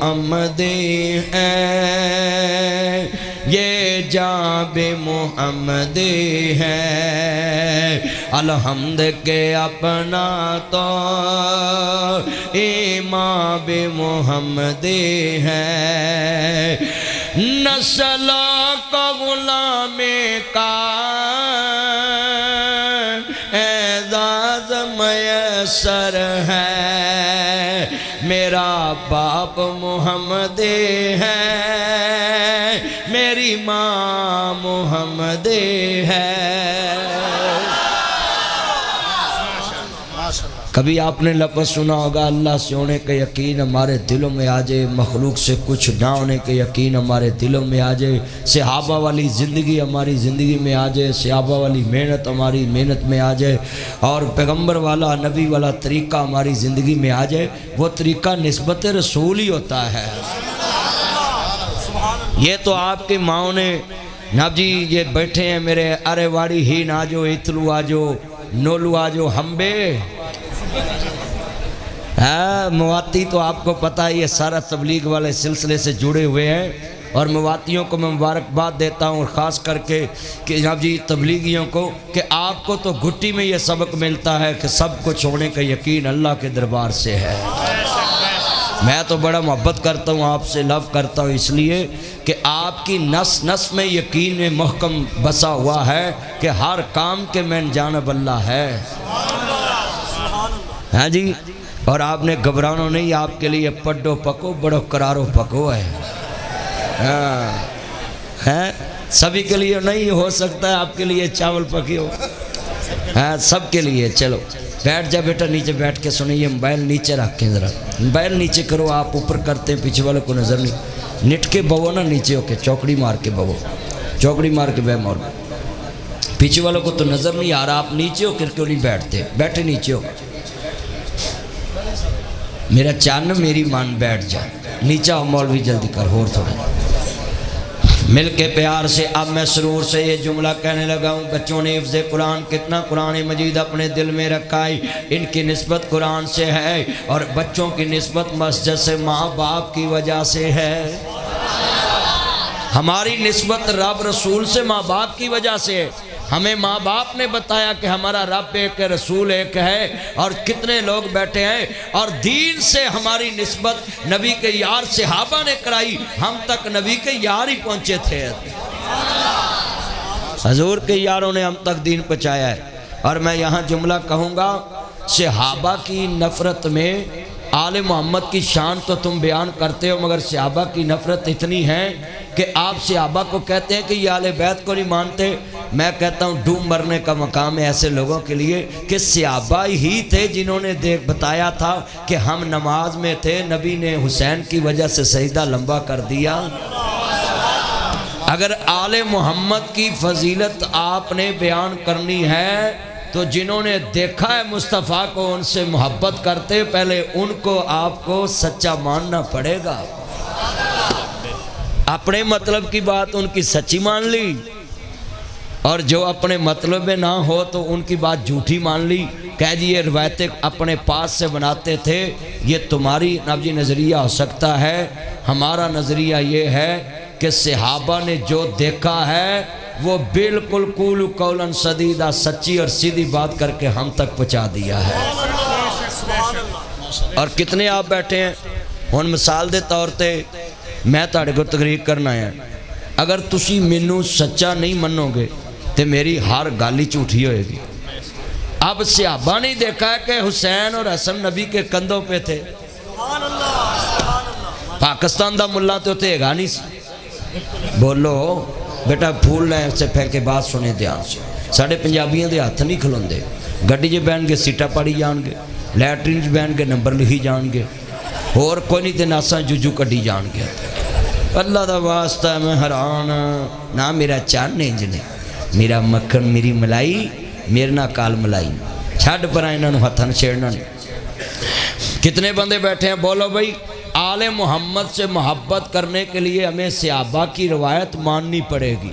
محمد ہے، یہ جاب محمد ہے، الحمد کے اپنا تو امام محمد ہے، نسل کو غلام کا اعزاز میسر ہے، میرا باپ محمد ہے، میری ماں محمد ہے۔ کبھی آپ نے لفظ سنا ہوگا اللہ سے ہونے کا یقین ہمارے دلوں میں آ جائے، مخلوق سے کچھ نہ ہونے کا یقین ہمارے دلوں میں آ جائے، صحابہ والی زندگی ہماری زندگی میں آ جائے، صحابہ والی محنت ہماری محنت میں آ جائے، اور پیغمبر والا نبی والا طریقہ ہماری زندگی میں آ جائے۔ وہ طریقہ نسبت رسول ہی ہوتا ہے۔ یہ تو آپ کی ماؤں نے ناب جی یہ بیٹھے ہیں میرے ارے واڑی ہی نہ جو اتلو آجو نولو آجو ہمبے، مواتی تو آپ کو پتہ ہی ہے سارا تبلیغ والے سلسلے سے جڑے ہوئے ہیں، اور مواتیوں کو میں مبارکباد دیتا ہوں، اور خاص کر کے کہ جناب جی تبلیغیوں کو، کہ آپ کو تو گھٹی میں یہ سبق ملتا ہے کہ سب کچھ ہونے کا یقین اللہ کے دربار سے ہے۔ میں تو بڑا محبت کرتا ہوں آپ سے، لو کرتا ہوں، اس لیے کہ آپ کی نس نس میں یقین میں محکم بسا ہوا ہے کہ ہر کام کے میں جانب اللہ ہے۔ ہاں جی، اور آپ نے گھبرانا نہیں، آپ کے لیے پڈو پکو بڑو کرارو پکو ہے۔ ہاں سبھی کے لیے نہیں ہو سکتا ہے، آپ کے لیے چاول پکی ہو، ہاں سب کے لیے۔ چلو بیٹھ جا بیٹا، نیچے بیٹھ کے سنیں، یہ موبائل نیچے رکھ کے ذرا، موبائل نیچے کرو، آپ اوپر کرتے ہیں پیچھے والے کو نظر نہیں، نٹ کے بوو نا نیچے ہو کے، چوکڑی مار کے بوو، چوکڑی مار کے بے مور، پیچھے والوں کو تو نظر نہیں آ رہا، آپ نیچے ہو کر کیوں نہیں بیٹھتے؟ بیٹھے نیچے ہو، میرا چان میری مان بیٹھ جا، نیچے ہو مولوی جلدی کر، اور تھوڑا مل کے پیار سے۔ اب میں سرور سے یہ جملہ کہنے لگا ہوں، بچوں نے حفظ قرآن کتنا قرآن مجید اپنے دل میں رکھا ہے، ان کی نسبت قرآن سے ہے، اور بچوں کی نسبت مسجد سے ماں باپ کی وجہ سے ہے، ہماری نسبت رب رسول سے ماں باپ کی وجہ سے ہے۔ ہمیں ماں باپ نے بتایا کہ ہمارا رب ایک ہے، رسول ایک ہے، اور کتنے لوگ بیٹھے ہیں، اور دین سے ہماری نسبت نبی کے یار صحابہ نے کرائی، ہم تک نبی کے یار ہی پہنچے تھے، حضور کے یاروں نے ہم تک دین پہنچایا ہے۔ اور میں یہاں جملہ کہوں گا، صحابہ کی نفرت میں آل محمد کی شان تو تم بیان کرتے ہو، مگر صحابہ کی نفرت اتنی ہے کہ آپ صحابہ کو کہتے ہیں کہ یہ آل بیت کو نہیں مانتے۔ میں کہتا ہوں ڈوب مرنے کا مقام ہے ایسے لوگوں کے لیے کہ صحابہ ہی تھے جنہوں نے بتایا تھا کہ ہم نماز میں تھے، نبی نے حسین کی وجہ سے سجدہ لمبا کر دیا۔ اگر آل محمد کی فضیلت آپ نے بیان کرنی ہے تو جنہوں نے دیکھا ہے مصطفیٰ کو ان سے محبت کرتے، پہلے ان کو آپ کو سچا ماننا پڑے گا۔ اپنے مطلب کی بات ان کی سچی مان لی، اور جو اپنے مطلب میں نہ ہو تو ان کی بات جھوٹی مان لی، کہہ جی یہ روایتیں اپنے پاس سے بناتے تھے، یہ تمہاری نبی نظریہ ہو سکتا ہے، ہمارا نظریہ یہ ہے کہ صحابہ نے جو دیکھا ہے وہ بالکل قول قولاً سدیدہ سچی اور سیدھی بات کر کے ہم تک پہنچا دیا ہے۔ اور کتنے آپ بیٹھے ہیں، ہن مثال دے طور تے میں تاڑے کو تقریر کرنا ہے، اگر تسی مینوں سچا نہیں منو گے تو میری ہر گالی جھوٹی ہوئے گی۔ اب صحابہ نے دیکھا ہے کہ حسین اور حسن نبی کے کندھوں پہ تھے، پاکستان دا ملا تو ہوتے گا نہیں سی، بولو بیٹا پھول لائیں سے پھینکے بات سنے دھیان سے، ساڑھے پنجابیاں دے ہاتھ نہیں کھلون دے، گڈی جے بہن گے سیٹا پاڑی جان گے، لیٹرین جے بہن گے نمبر لکھی جان گے، اور کوئی نہیں تے ناساں جوجو کڈی جان گے۔ اللہ دا واسطہ میں حیران نہ میرا چان انجنے، میرا مکھن میری ملائی، میرے نہ کال ملائی، چھڑ پر آئینہ نو ہتھن چھیڑنا نہیں۔ کتنے بندے بیٹھے ہیں، بولو بھائی آل محمد سے محبت کرنے کے لیے ہمیں صحابہ کی روایت ماننی پڑے گی،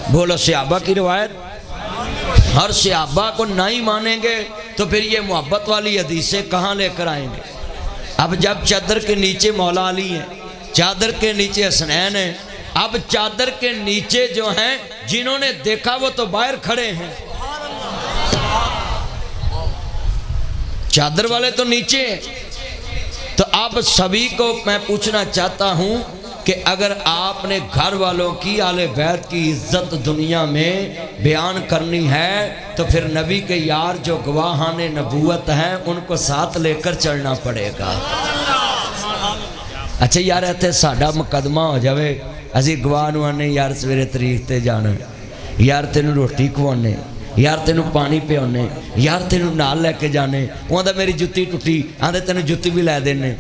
بولو صحابہ کی روایت، ہر صحابہ کو نہیں مانیں گے تو پھر یہ محبت والی حدیثیں کہاں لے کر آئیں گے؟ اب جب چادر کے نیچے مولا علی ہیں، چادر کے نیچے حسنین ہیں، اب چادر کے نیچے جو ہیں جنہوں نے دیکھا وہ تو باہر کھڑے ہیں، چادر والے تو نیچے ہیں۔ تو آپ سبھی کو میں پوچھنا چاہتا ہوں کہ اگر آپ نے گھر والوں کی اہل بیت کی عزت دنیا میں بیان کرنی ہے تو پھر نبی کے یار جو گواہان نبوت ہیں ان کو ساتھ لے کر چلنا پڑے گا۔ اچھا یار ایتھے ساڈا مقدمہ ہو جاوے، اسی گواہ نوں آنے یار سویرے تاریخ تے جانا، یار تینوں روٹی کھوانے، یار تینوں پانی پیانے، یار تینوں نال لے کے جانے، وہاں دا میری جتی ٹوٹی آندے تینوں جتی بھی لے دینے۔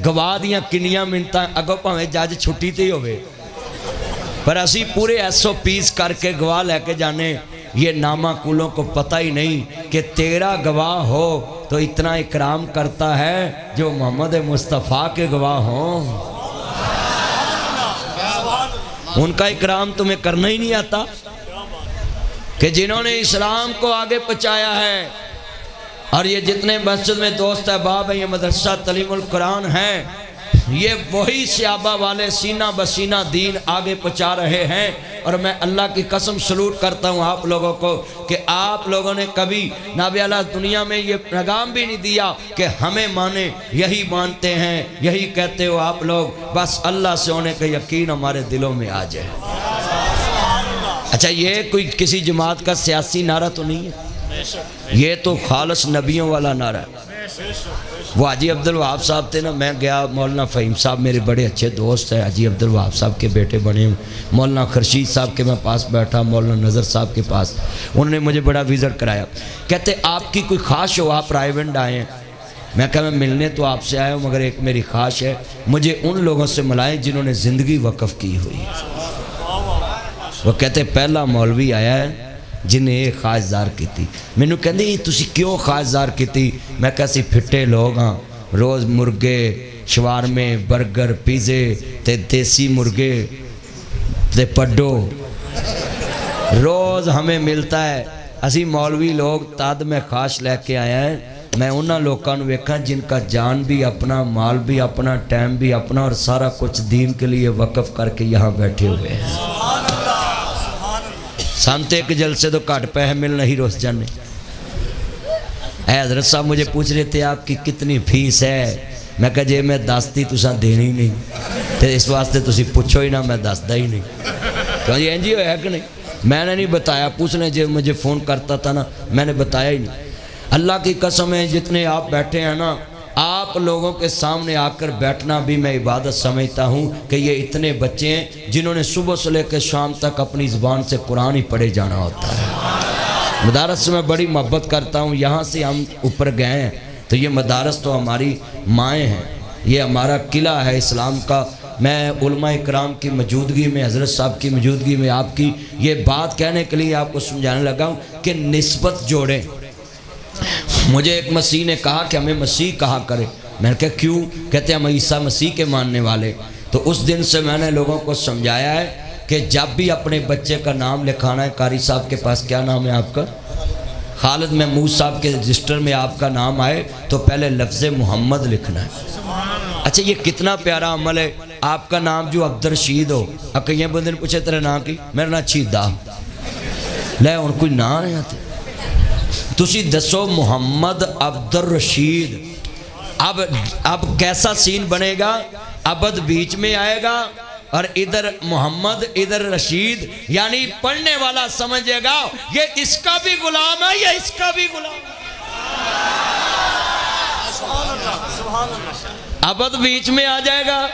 گواہ دیاں کنیاں منتاں اگوں پاویں جج چھٹی تے ہی ہوئے، پر اسی پورے SOPs کر کے گواہ لے کے جانے۔ یہ نامعقولوں کو پتہ ہی نہیں کہ تیرا گواہ ہو تو اتنا اکرام کرتا ہے جو محمد مصطفیٰ کے گواہ ہوں، ان کا اکرام تمہیں کرنا ہی نہیں آتا کہ جنہوں نے اسلام کو آگے پہنچایا ہے۔ اور یہ جتنے مسجد میں دوست احباب ہیں، یہ مدرسہ تعلیم القرآن ہے، یہ وہی صحابہ والے سینہ بسینہ دین آگے پہنچا رہے ہیں۔ اور میں اللہ کی قسم سلوٹ کرتا ہوں آپ لوگوں کو کہ آپ لوگوں نے کبھی نبی اللہ دنیا میں یہ پیغام بھی نہیں دیا کہ ہمیں مانے، یہی مانتے ہیں، یہی کہتے ہو آپ لوگ، بس اللہ سے ہونے کا یقین ہمارے دلوں میں آ جائے۔ اچھا یہ کوئی کسی جماعت کا سیاسی نعرہ تو نہیں ہے، یہ تو خالص نبیوں والا نعرہ ہے۔ وہ حاجی عبدالوہاب صاحب تھے نا، میں گیا، مولانا فہیم صاحب میرے بڑے اچھے دوست ہیں، حاجی عبدالوہاب صاحب کے بیٹے بنے، مولانا خرشید صاحب کے میں پاس بیٹھا، مولانا نظر صاحب کے پاس، انہوں نے مجھے بڑا وزٹ کرایا، کہتے آپ کی کوئی خواہش ہو، آپ رائیونڈ آئے ہیں؟ میں کہا میں ملنے تو آپ سے آیا ہوں مگر ایک میری خواہش ہے، مجھے ان لوگوں سے ملائیں جنہوں نے زندگی وقف کی ہوئی۔ وہ کہتے پہلا مولوی آیا ہے جنہیں ایک خواہش زار کی تھی۔ میں نے کہا نہیں تسی کیوں خواہش زار کی تھی؟ میں کہا سی پھٹے لوگ ہاں، روز مرگے، شوارمے، برگر، پیزے تے دیسی مرگے تے پڈو روز ہمیں ملتا ہے، اسی مولوی لوگ تاد میں خواہش لے کے آیا ہے۔ میں انہاں لوگوں نے ویکھا جن کا جان بھی اپنا، مال بھی اپنا، ٹائم بھی اپنا اور سارا کچھ دین کے لیے وقف کر کے یہاں بیٹھے ہوئے ہیں۔ سانتے ایک جلسے تو کٹ پہ مل نہیں روس جانے۔ اے حضرت صاحب مجھے پوچھ رہے تھے آپ کی کتنی فیس ہے؟ میں کہا جے میں دستی تساں دینی نہیں تو اس واسطے تسی پوچھو ہی نہ، میں دسدا ہی نہیں۔ کہا جی این جی ہے کہ نہیں؟ میں نے نہیں بتایا، پوچھنے جے مجھے فون کرتا تھا نا، میں نے بتایا ہی نہیں۔ اللہ کی قسم ہے جتنے آپ بیٹھے ہیں نا، آپ لوگوں کے سامنے آ کر بیٹھنا بھی میں عبادت سمجھتا ہوں کہ یہ اتنے بچے ہیں جنہوں نے صبح سے لے کے شام تک اپنی زبان سے قرآن ہی پڑھے جانا ہوتا ہے۔ مدارس سے میں بڑی محبت کرتا ہوں، یہاں سے ہم اوپر گئے ہیں تو یہ مدارس تو ہماری مائیں ہیں، یہ ہمارا قلعہ ہے اسلام کا۔ میں علماء اکرام کی موجودگی میں، حضرت صاحب کی موجودگی میں آپ کی یہ بات کہنے کے لیے آپ کو سمجھانے لگا ہوں کہ نسبت جوڑیں۔ مجھے ایک مسیح نے کہا کہ ہمیں مسیح کہا کرے، میں نے کہا کیوں؟ کہتے ہیں ہم عیسیٰ مسیح کے ماننے والے۔ تو اس دن سے میں نے لوگوں کو سمجھایا ہے کہ جب بھی اپنے بچے کا نام لکھانا ہے، قاری صاحب کے پاس کیا نام ہے آپ کا؟ خالد محمود صاحب کے رجسٹر میں آپ کا نام آئے تو پہلے لفظ محمد لکھنا ہے۔ اچھا یہ کتنا پیارا عمل ہے، آپ کا نام جو عبدالرشید ہو، کئی بندے نے پوچھے تیرے نام کی، میرا نام چیدہ لے، اور کوئی نام نہیں آتے، تسی دسو محمد عبدالرشید۔ اب کیسا سین بنے گا؟ عبد بیچ میں آئے گا اور ادھر محمد ادھر رشید، یعنی پڑھنے والا سمجھے گا یہ اس کا بھی غلام ہے، یہ اس کا بھی غلام ہے۔ عبد بیچ میں آ جائے گا۔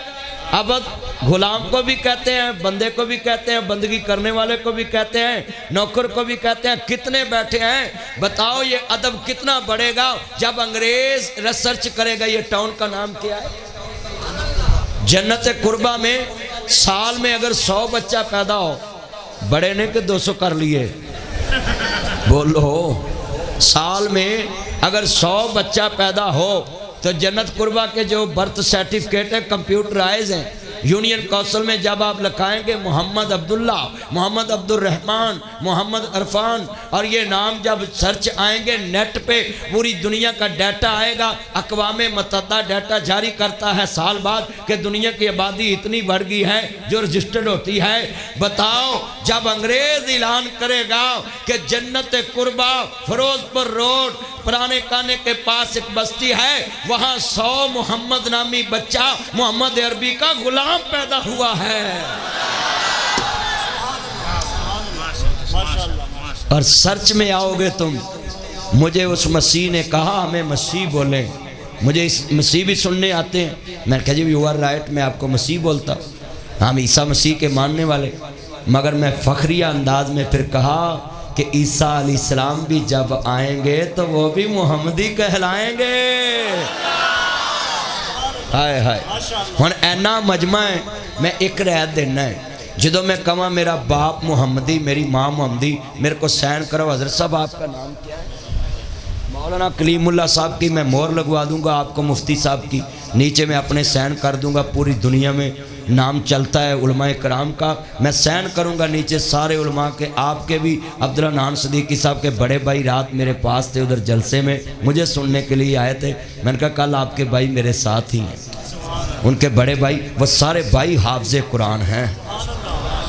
عبد غلام کو بھی کہتے ہیں، بندے کو بھی کہتے ہیں، بندگی کرنے والے کو بھی کہتے ہیں، نوکر کو بھی کہتے ہیں۔ کتنے بیٹھے ہیں بتاؤ، یہ ادب کتنا بڑھے گا جب انگریز ریسرچ کرے گا یہ ٹاؤن کا نام کیا ہے۔ جنت قربہ میں سال میں اگر 100 بچہ پیدا ہو، بڑے نے کہ 200 کر لیے بولو، سال میں اگر 100 بچہ پیدا ہو تو جنت قربہ کے جو برتھ سرٹیفکیٹ ہیں کمپیوٹرائز ہیں، یونین کونسل میں جب آپ لکھائیں گے محمد عبداللہ، محمد عبد الرحمن، محمد عرفان، اور یہ نام جب سرچ آئیں گے نیٹ پہ پوری دنیا کا ڈیٹا آئے گا۔ اقوام متحدہ ڈیٹا جاری کرتا ہے سال بعد کہ دنیا کی آبادی اتنی بڑھ گئی ہے جو رجسٹرڈ ہوتی ہے۔ بتاؤ جب انگریز اعلان کرے گا کہ جنت قربہ فیروز پور روڈ پرانے کانے کے پاس ایک بستی ہے، وہاں 100 محمد نامی بچہ محمد عربی کا غلام پیدا ہوا ہے، اور سرچ میں آؤ گے تم، مجھے اس مسیح نے کہا ہمیں مسیح بولیں، مجھے اس مسیح بھی سننے آتے ہیں۔ میں نے کہا جی یو آر رائٹ، میں آپ کو مسیح بولتا ہوں، ہم عیسیٰ مسیح کے ماننے والے، مگر میں فخریہ انداز میں پھر کہا کہ عیسیٰ علیہ السلام بھی جب آئیں گے تو وہ بھی محمدی کہلائیں گے۔ ہائے ہائے، ہن اینا مجمع ہے، میں ایک رعایت دینا ہے، جدو میں کہاں میرا باپ محمدی میری ماں محمدی، میرے کو سین کرو۔ حضرت صاحب آپ کا نام کیا ہے؟ مولانا کلیم اللہ صاحب کی میں مہر لگوا دوں گا، آپ کو مفتی صاحب کی نیچے میں اپنے سین کر دوں گا۔ پوری دنیا میں نام چلتا ہے علماء کرام کا، میں سین کروں گا نیچے سارے علماء کے، آپ کے بھی۔ عبدالرحمن صدیقی صاحب کے بڑے بھائی رات میرے پاس تھے ادھر جلسے میں، مجھے سننے کے لیے آئے تھے۔ میں نے کہا کل آپ کے بھائی میرے ساتھ ہی ہیں، ان کے بڑے بھائی، وہ سارے بھائی حافظ قرآن ہیں،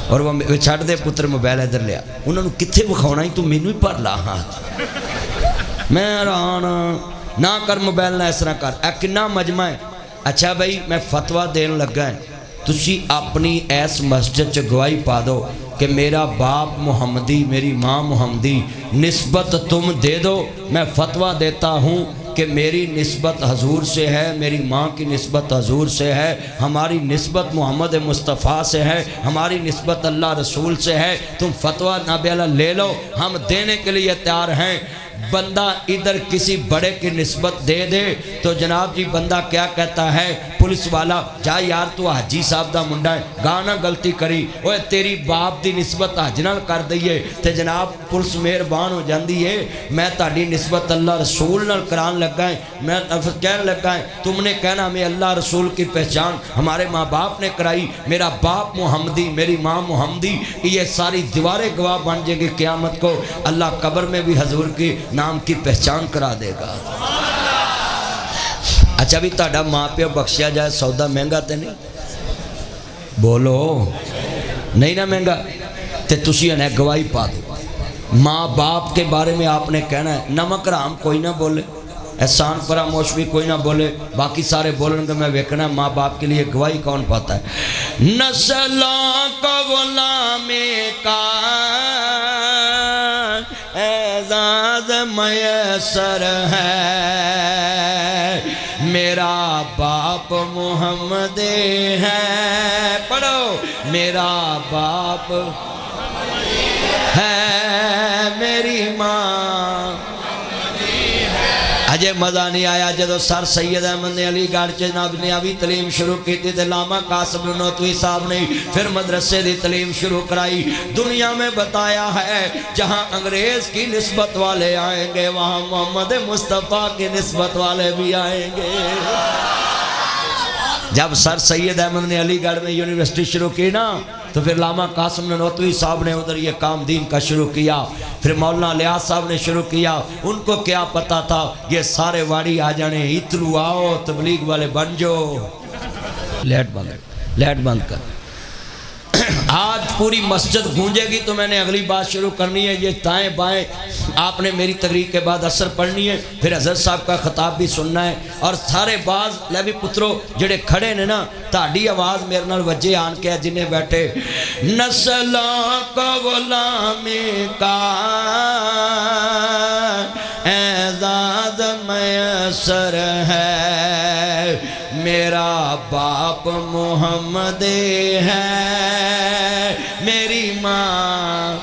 اور وہ چھڑ دے پتر موبائل ادھر لیا، انہوں نے کتھے بکھاؤنا ہی تو مینو ہی پڑھ لا، ہاں میں ران نہ کر موبائل نہ اس طرح کر، اے کنا مجمع ہے۔ اچھا بھائی میں فتویٰ دین لگا ہے، تسی اپنی ایس مسجد چ گواہی پا دو کہ میرا باپ محمدی میری ماں محمدی، نسبت تم دے دو، میں فتویٰ دیتا ہوں کہ میری نسبت حضور سے ہے، میری ماں کی نسبت حضور سے ہے، ہماری نسبت محمد مصطفیٰ سے ہے، ہماری نسبت اللہ رسول سے ہے، تم فتویٰ نابیالہ لے لو، ہم دینے کے لیے تیار ہیں۔ بندہ ادھر کسی بڑے کی نسبت دے دے تو جناب جی بندہ کیا کہتا ہے، پولیس والا جا یار تو حاجی صاحب دا منڈا ہے، گانا غلطی کری، اوہ تیری باپ دی نسبت حج نال کر دئیے، تے جناب پولیس مہربان ہو جاندی ہے، میں تاڑی نسبت اللہ رسول نال کران لگا ہے، میں کہنے لگا ہے، تم نے کہنا ہمیں اللہ رسول کی پہچان ہمارے ماں باپ نے کرائی، میرا باپ محمدی میری ماں محمدی، یہ ساری دیواریں گواہ بن جائیں گی قیامت کو، اللہ قبر میں بھی حضور کی نام کی پہچان کرا دے گا۔ اچھا بھی تہاڈا ماں پیو بخشیا جائے سودا مہنگا تے نہیں؟ بولو نہیں نا مہنگا، تے تسی انہیں گواہی پا دو۔ ماں باپ کے بارے میں آپ نے کہنا ہے، نمک رام کوئی نہ بولے، احسان فراموش بھی کوئی نہ بولے، باقی سارے بولیں گے، میں ویکھنا ہے ماں باپ کے لیے گواہی کون پاتا ہے۔ نسلوں کو غلامی کا اعزاز میسر ہے، میرا باپ محمد ہے، پڑھو میرا باپ ہے، میری ماں۔ اجے مزہ نہیں آیا جدو سر سید احمد نے علی گڑھ جناب نیاوی تعلیم شروع کی تھی، لاما قاسم نانوتوی صاحب نے پھر مدرسے دی تعلیم شروع کرائی۔ دنیا میں بتایا ہے جہاں انگریز کی نسبت والے آئیں گے وہاں محمد مصطفیٰ کی نسبت والے بھی آئیں گے۔ جب سر سید احمد نے علی گڑھ میں یونیورسٹی شروع کی نا تو پھر لاما قاسم نانوتوی صاحب نے ادھر یہ کام دین کا شروع کیا، پھر مولانا الیاس صاحب نے شروع کیا۔ ان کو کیا پتا تھا یہ سارے واڑی آ جانے، اتلو آؤ تبلیغ والے بن جو۔ لائٹ بند کر۔ آج پوری مسجد گونجے گی تو میں نے اگلی بات شروع کرنی ہے، یہ دائیں بائیں آپ نے میری تقریر کے بعد اثر پڑھنی ہے، پھر حضرت صاحب کا خطاب بھی سننا ہے، اور سارے باز لیوی پترو جڑے کھڑے نے نا تاڑی آواز میرے نال وجے آن کے جنہیں بیٹھے۔ نسلوں کو غلامی کا اعزاز میسر ہے، میرا باپ محمد ہے، میری ماں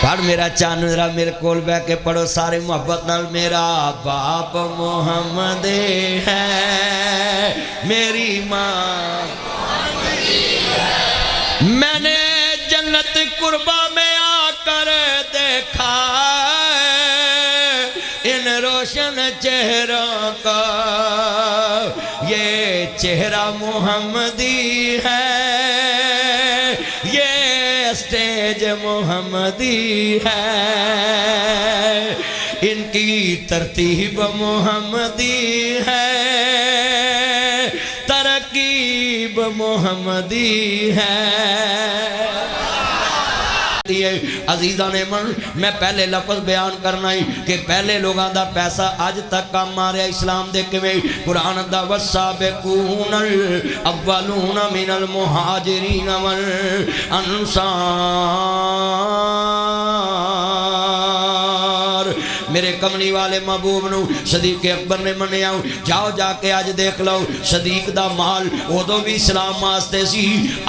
پڑھ میرا چان ذرا میرے کول بہ کے پڑھو سارے محبت نال، میرا باپ محمد ہے، میری ماں۔ میں نے جنت قربہ میں آ کر دیکھا ان روشن چہروں کا، یہ چہرہ محمدی ہے، یہ اسٹیج محمدی ہے، ان کی ترتیب محمدی ہے، ترکیب محمدی ہے۔ عزیزان من، میں پہلے لفظ بیان کرنا ہی کہ پہلے لوگاں دا پیسہ آج تک کام ماریا اسلام دے کے میں قرآن دا والسابقون الاولون من المہاجرین والانصار۔ میرے کملی والے محبوب نو صدیق اکبر نے منیا، جاؤ جا کے آج دیکھ لو صدیق دا مال ادو بھی اسلام واسطے سی،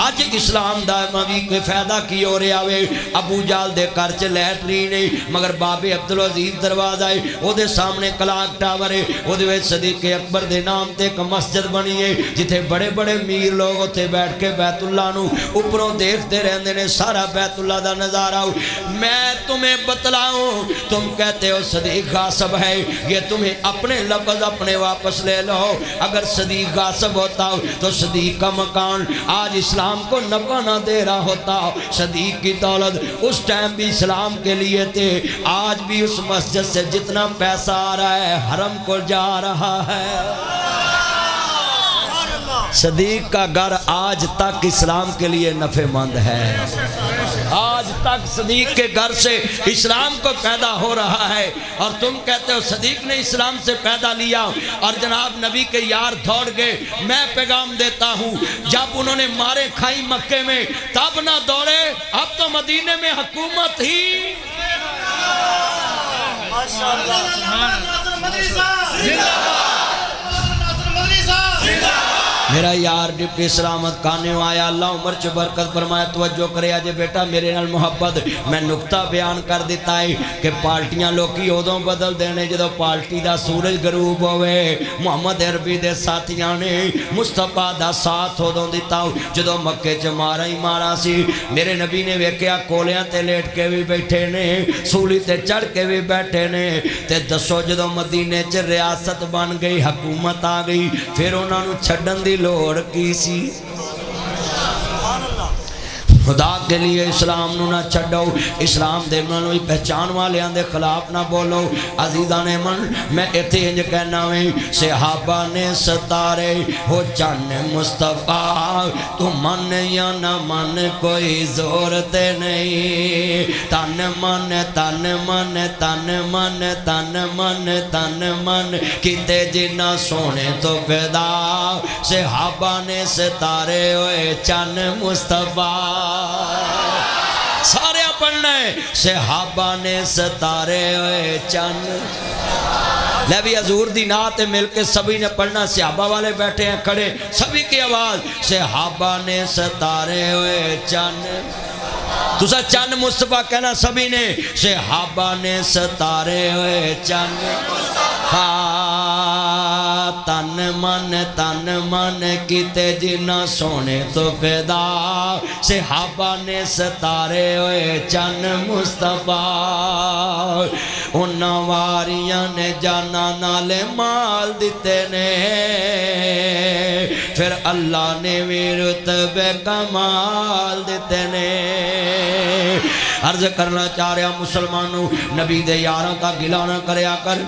اج اسلام دا بھی کوئی فائدہ کی ہو رہا ہے۔ ابو جال دے گھر چ لیٹرین نہیں مگر بابے عبدالعزیز دروازہ ہے، او دے سامنے کلاک ٹاور ہے، او دے وچ صدیق اکبر دے نام تے ایک مسجد بنی ہے جتھے بڑے بڑے میر لوگ اوتھے بیٹھ کے بیت اللہ نو اوپروں دیکھتے رہندے نے، سارا بیت اللہ دا نظارہ۔ میں تمہیں بتلاؤں، تم کہتے ہو صدیق غاصب ہے، یہ تمہیں اپنے لفظ اپنے واپس لے لو۔ اگر صدیق غاصب ہوتا تو صدیق کا مکان آج اسلام کو نفع نہ دے رہا ہوتا۔ صدیق کی دولت اس ٹائم بھی اسلام کے لیے تھے، آج بھی اس مسجد سے جتنا پیسہ آ رہا ہے حرم کو جا رہا ہے۔ صدیق کا گھر آج تک اسلام کے لیے نفع مند ہے، آج تک صدیق کے گھر سے اسلام کو پیدا ہو رہا ہے۔ اور تم کہتے ہو صدیق نے اسلام سے پیدا لیا اور جناب نبی کے یار دوڑ گئے۔ میں پیغام دیتا ہوں، جب انہوں نے مارے کھائی مکے میں تب نہ دوڑے، اب تو مدینے میں حکومت ہی۔ میرا یار ڈپٹی سلامت کانے آیا، اللہ عمر چ برکت فرمایا۔ توجہ کرے آجے بیٹا میرے نال محبت، میں نقطہ بیان کر دیتا ہے کہ پارٹیاں لوکی ادوں بدل دینے جدو پارٹی دا سورج غروب ہوئے۔ محمد عربی دے ساتھیاں نے مصطفیٰ دا ساتھ ادوں دیتا جدو مکے چ مارا ہی مارا سی۔ میرے نبی نے ویکھیا کولیاں تے لیٹ کے بھی بیٹھے نے، سولی تے چڑھ کے بھی بیٹھے نے، تے دسو جدو مدینے چ ریاست بن گئی، حکومت آ گئی، پھر انہاں نو چھڈن دی لوڑ کی سی؟ خدا کے لیے اسلام نو نہ چھڑو، اسلام دے منوی پہچان والیاں دے خلاف نہ بولو۔ عزیزان من، میں ایتھے انج کہنا ویں، صحابہ نے ستارے ہو چن مصطفیٰ، تو من یا نہ من کوئی زور تے نہیں، تن من تن من تن من تن من تن من کیتے جنہ سونے تو پیدا، صحابہ نے ستارے ہوئے چن مصطفیٰ۔ سارے پڑھنا ہے، صحابہ نے ستارے ہوئے چند۔ لے بھی حضور دی نعت مل کے سبھی نے پڑھنا، صحابہ والے بیٹھے ہیں کھڑے، سبھی کی آواز، صحابہ نے ستارے ہوئے چند۔ تسا چند مصطفیٰ کہنا سبھی نے، صحابہ نے ستارے ہوئے چند۔ تن من کیتے جنہ سونے تو پیدا، صحابہ نے ستارے ہوئے چن مصطفیٰ۔ انہاں واریاں نے جانا نالے مال دیتے نے، پھر اللہ نے بھی رتبے کمال دیتے نے۔ عرض کرنا چاہ رہا مسلمانوں، نبی دے یاراں کا گلہ نہ کریا کر۔